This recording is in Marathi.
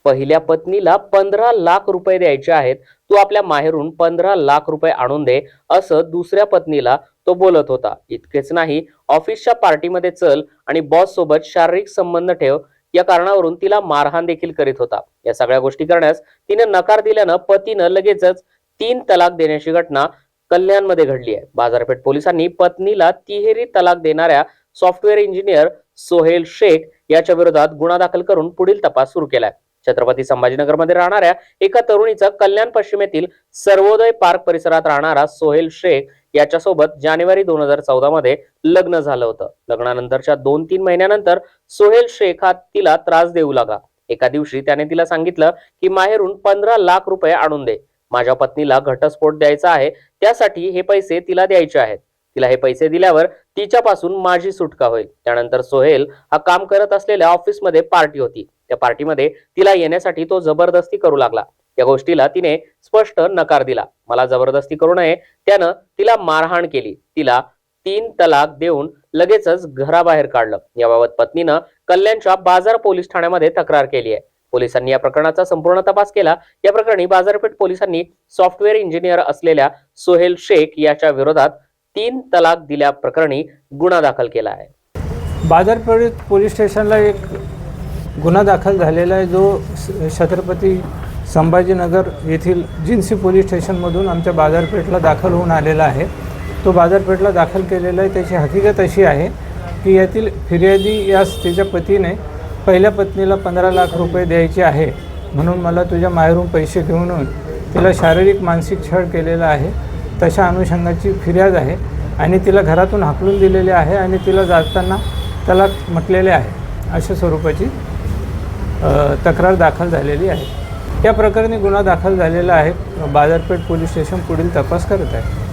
पहिल्या पत्नीला 15 लाख रुपये द्यायचे आहेत, तू आपल्या माहेरून 15 लाख रुपये आणून दे, असं दुसऱ्या पत्नीला तो बोलत होता. इतकेच नाही, ऑफिसच्या पार्टीमध्ये चल आणि बॉस सोबत शारीरिक संबंध ठेव या कारणावरून तिला मारहाण देखील करीत होता. या सगळ्या गोष्टी करण्यास तिने नकार दिल्यानं पतीनं लगेचच 3 तलाक देण्याची घटना कल्याणमध्ये घडली आहे. बाजारपेठ पोलिसांनी पत्नीला तिहेरी तलाक देणाऱ्या सॉफ्टवेअर इंजिनियर सोहेल शेख याच्या विरोधात गुन्हा दाखल करून पुढील तपास सुरू केलाय. छत्रपती संभाजीनगरमध्ये राहणाऱ्या एका तरुणीचं कल्याण पश्चिमेतील सर्वोदय पार्क परिसरात राहणारा सोहेल शेख याच्यासोबत जानेवारी 2014 मध्ये लग्न झालं होतं. लग्नानंतरच्या 2-3 महिन्यानंतर सोहेल शेख हा तिला त्रास देऊ लागला. एका दिवशी त्याने तिला सांगितलं की माहेरून 15 लाख रुपये आणून दे, माझ्या पत्नीला घटस्फोट द्यायचा आहे, त्यासाठी हे पैसे तिला द्यायचे आहेत. तिला हे पैसे दिल्यावर तिच्यापासून माझी सुटका होईल. त्यानंतर सोहेल हा काम करत असलेल्या ऑफिसमध्ये पार्टी होती. त्या पार्टीमध्ये तिला येण्यासाठी तो जबरदस्ती करू लागला. या गोष्टीला तिने स्पष्ट नकार दिला. मला जबरदस्ती करू नये, त्यानं तिला मारहाण केली. तिला 3 तलाक देऊन लगेचच घराबाहेर काढलं. याबाबत पत्नीनं कल्याणच्या बाजार पोलीस ठाण्यामध्ये तक्रार केली आहे. पोलिसांनी या प्रकरणाचा संपूर्ण तपास केला. या प्रकरणी बाजारपेठ पोलिसांनी सॉफ्टवेअर इंजिनियर असलेल्या सोहेल शेख याच्या विरोधात 3 तलाक दिल्या प्रकरणी गुन्हा दाखल केला आहे. बाजारपेठ पोलीस स्टेशनला एक गुन्हा दाखल झालेला आहे, जो छत्रपती संभाजीनगर येथील जिन्सी पोलीस स्टेशनमधून आमच्या बाजारपेठला दाखल होऊन आलेला आहे. तो बाजारपेठला दाखल केलेला आहे. त्याची हकीकत अशी आहे की यातील फिर्यादी यास तिच्या पतीने पहिल्या पत्नीला 15 लाख रुपये द्यायचे आहे म्हणून मला तुझ्या माहेरून पैसे घेऊन तिला शारीरिक मानसिक छळ केलेला आहे, तशा अनुषंगाची फिर्याद आहे आणि तिला घरातून हाकलून दिलेले आहे आणि तिला जाताना तलाक म्हटलेले आहे, अशा स्वरूपाची तक्रार दाखल झालेली आहे. या प्रकरणी गुन्हा दाखल झालेला आहे. बाजारपेठ पोलीस स्टेशन पुढील तपास करत आहे.